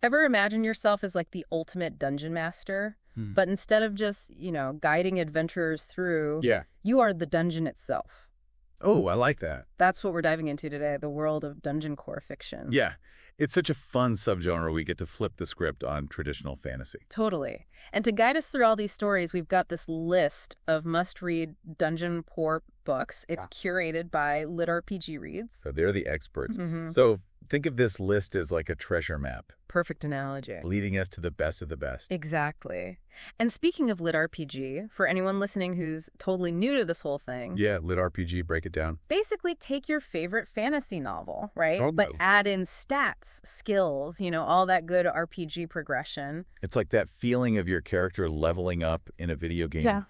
Ever imagine yourself as like the ultimate dungeon master? But instead of just, guiding adventurers through, you are the dungeon itself. Oh, I like that. That's what we're diving into today, the world of Dungeon Core fiction. Yeah. It's such a fun subgenre. We get to flip the script on traditional fantasy. Totally. And to guide us through all these stories, we've got this list of must-read Dungeon Core books. It's curated by LitRPG Reads. So they're the experts. So think of this list as like a treasure map. Perfect analogy. Leading us to the best of the best. Exactly. And speaking of LitRPG, for anyone listening who's totally new to this whole thing. Yeah, LitRPG, break it down. Basically take your favorite fantasy novel, right? Oh, but add in stats, skills, all that good RPG progression. It's like that feeling of your character leveling up in a video game. Yeah.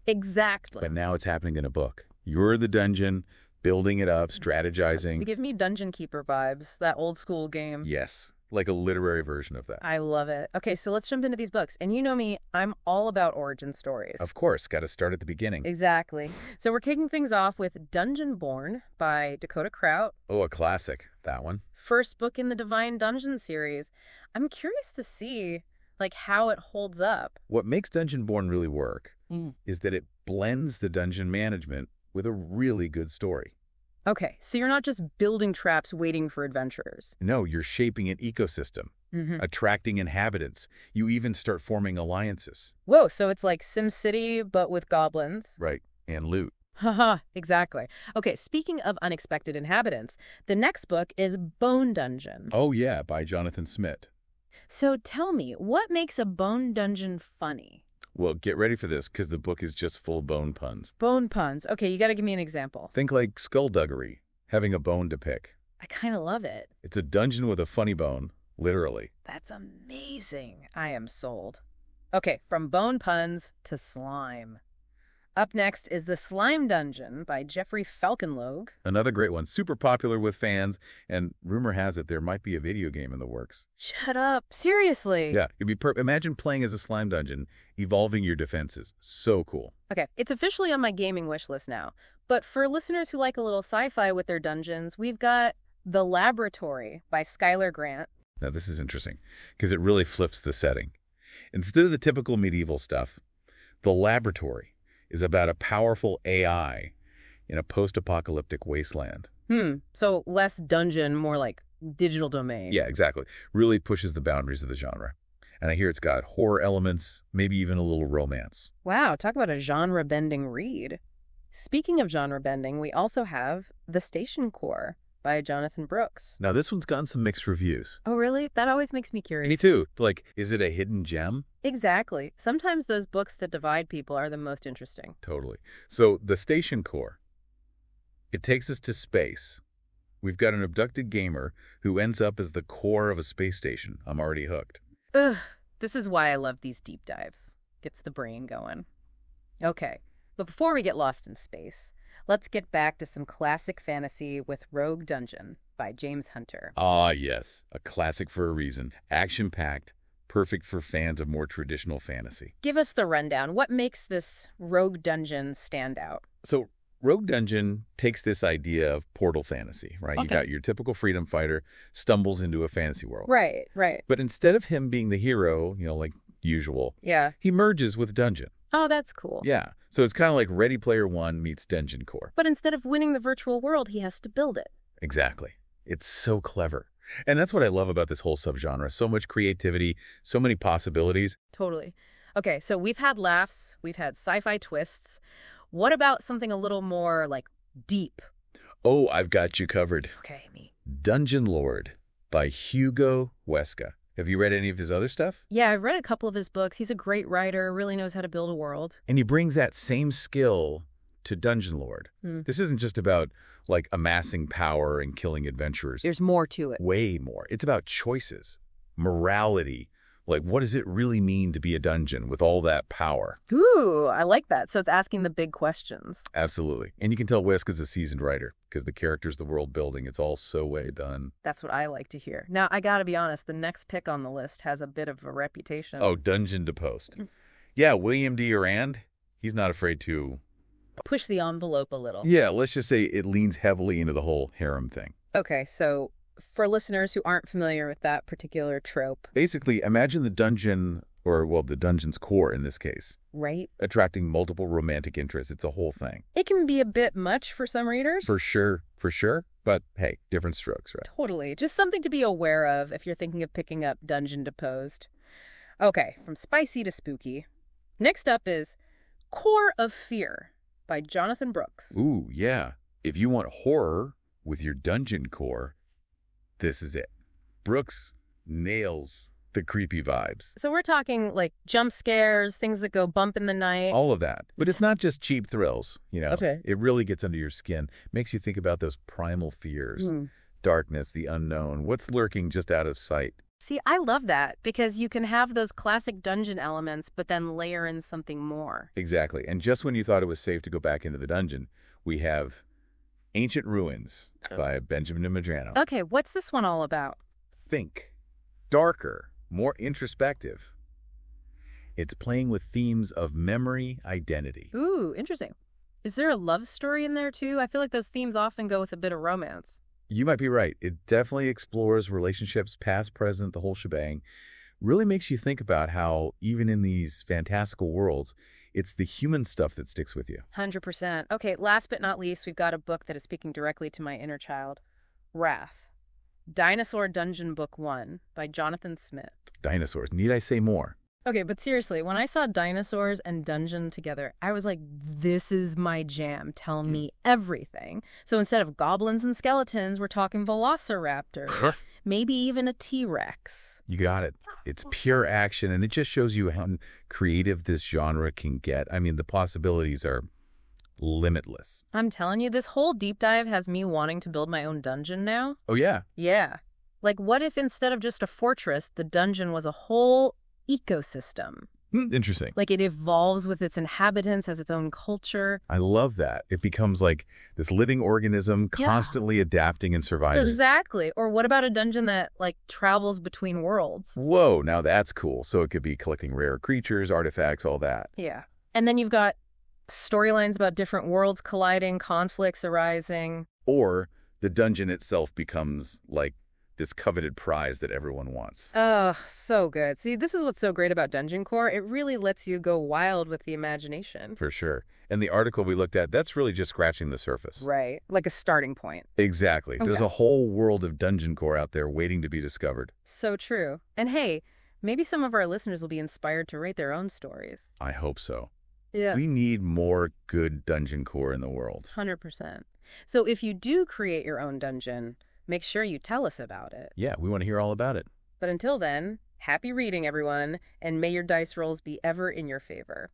Exactly. But now it's happening in a book. You're the dungeon, building it up, strategizing. They give me Dungeon Keeper vibes, that old school game. Yes, like a literary version of that. I love it. Okay, so let's jump into these books. And you know me, I'm all about origin stories. Of course, got to start at the beginning. Exactly. So we're kicking things off with Dungeonborn by Dakota Krout. Oh, a classic, that one. First book in the Divine Dungeon series. I'm curious to see, how it holds up. What makes Dungeonborn really work is that it blends the dungeon management with a really good story. Okay, so you're not just building traps waiting for adventurers. No, you're shaping an ecosystem, attracting inhabitants. You even start forming alliances. Whoa, so it's like SimCity, but with goblins. Right, and loot. Haha, exactly. Okay, speaking of unexpected inhabitants, the next book is Bone Dungeon. Oh yeah, by Jonathan Smidt. So tell me, what makes a bone dungeon funny? Well, get ready for this, because the book is just full bone puns. Bone puns. Okay, you got to give me an example. Think like skullduggery, having a bone to pick. I kind of love it. It's a dungeon with a funny bone, literally. That's amazing. I am sold. Okay, from bone puns to slime. Up next is The Slime Dungeon by Jeffrey Falcon Logue. Another great one, super popular with fans, and rumor has it there might be a video game in the works. Shut up. Seriously? Yeah, it'd be imagine playing as a slime dungeon, evolving your defenses. So cool. Okay, it's officially on my gaming wish list now. But for listeners who like a little sci-fi with their dungeons, we've got The Laboratory by Skyler Grant. Now this is interesting, because it really flips the setting. Instead of the typical medieval stuff, The Laboratory is about a powerful AI in a post-apocalyptic wasteland. So less dungeon, more like digital domain. Yeah, exactly. Really pushes the boundaries of the genre. And I hear it's got horror elements, maybe even a little romance. Wow, talk about a genre-bending read. Speaking of genre-bending, we also have The Station Core by Jonathan Brooks. Now, this one's gotten some mixed reviews. Oh, really? That always makes me curious. Me too. Like, is it a hidden gem? Exactly. Sometimes those books that divide people are the most interesting. Totally. So, The Station Core, it takes us to space. We've got an abducted gamer who ends up as the core of a space station. I'm already hooked. Ugh, this is why I love these deep dives. Gets the brain going. Okay, but before we get lost in space, let's get back to some classic fantasy with Rogue Dungeon by James Hunter. Ah, yes. A classic for a reason. Action-packed, perfect for fans of more traditional fantasy. Give us the rundown. What makes this Rogue Dungeon stand out? So, Rogue Dungeon takes this idea of portal fantasy, right? Okay. You got your typical freedom fighter stumbles into a fantasy world. Right. But instead of him being the hero, like usual, Yeah. he merges with dungeon. Oh, that's cool. Yeah. So it's kind of like Ready Player One meets Dungeon Core. But instead of winning the virtual world, he has to build it. Exactly. It's so clever. And that's what I love about this whole subgenre. So much creativity, so many possibilities. Totally. Okay, so we've had laughs, we've had sci-fi twists. What about something a little more, deep? Oh, I've got you covered. Okay, me. Dungeon Lord by Hugo Huesca. Have you read any of his other stuff? Yeah, I've read a couple of his books. He's a great writer, really knows how to build a world. And he brings that same skill to Dungeon Lord. This isn't just about, amassing power and killing adventurers. There's more to it. Way more. It's about choices, morality. What does it really mean to be a dungeon with all that power? Ooh, I like that. So it's asking the big questions. Absolutely. And you can tell Huesca's a seasoned writer because the characters, the world building, it's all so way done. That's what I like to hear. Now, I gotta be honest, the next pick on the list has a bit of a reputation. Oh, Dungeon Deposed. Yeah, William D. Arand, he's not afraid to... push the envelope a little. Yeah, let's just say it leans heavily into the whole harem thing. Okay, so for listeners who aren't familiar with that particular trope. Basically, imagine the dungeon, or, well, the dungeon's core in this case. Right. Attracting multiple romantic interests. It's a whole thing. It can be a bit much for some readers. For sure. But hey, different strokes, right? Totally. Just something to be aware of if you're thinking of picking up Dungeon Deposed. Okay, from spicy to spooky. Next up is Core of Fear by Jonathan Brooks. Ooh, yeah. If you want horror with your dungeon core, this is it. Brooks nails the creepy vibes. So we're talking like jump scares, things that go bump in the night. All of that. But it's not just cheap thrills, you know. Okay. It really gets under your skin. Makes you think about those primal fears. Darkness, the unknown, what's lurking just out of sight. See, I love that because you can have those classic dungeon elements, but then layer in something more. Exactly. And just when you thought it was safe to go back into the dungeon, we have Ancient Ruins by Benjamin Medrano. Okay, what's this one all about? Think. Darker. More introspective. It's playing with themes of memory, identity. Ooh, interesting. Is there a love story in there too? I feel like those themes often go with a bit of romance. You might be right. It definitely explores relationships, past, present, the whole shebang. Really makes you think about how, even in these fantastical worlds, it's the human stuff that sticks with you. 100%. Okay, last but not least, we've got a book that is speaking directly to my inner child. Wrath. Dinosaur Dungeon Book 1 by Jonathan Smidt. Dinosaurs. Need I say more? Okay, but seriously, when I saw dinosaurs and dungeon together, I was like, this is my jam. Tell me everything. So instead of goblins and skeletons, we're talking velociraptors. Maybe even a T-Rex. You got it. It's pure action, and it just shows you how creative this genre can get. I mean, the possibilities are limitless. I'm telling you, this whole deep dive has me wanting to build my own dungeon now. Oh, yeah? Yeah. Like, what if instead of just a fortress, the dungeon was a whole ecosystem? Interesting. Like, it evolves with its inhabitants, has its own culture. I love that. It becomes like this living organism constantly adapting and surviving. Exactly. Or what about a dungeon that, like, travels between worlds? Whoa, now that's cool. So it could be collecting rare creatures, artifacts, all that. Yeah. And then you've got storylines about different worlds colliding, conflicts arising. Or the dungeon itself becomes like this coveted prize that everyone wants. Oh, so good. See, this is what's so great about Dungeon Core. It really lets you go wild with the imagination. For sure. And the article we looked at, that's really just scratching the surface. Right. Like a starting point. Exactly. Okay. There's a whole world of Dungeon Core out there waiting to be discovered. So true. And hey, maybe some of our listeners will be inspired to write their own stories. I hope so. Yeah. We need more good Dungeon Core in the world. 100%. So if you do create your own dungeon, make sure you tell us about it. Yeah, we want to hear all about it. But until then, happy reading, everyone, and may your dice rolls be ever in your favor.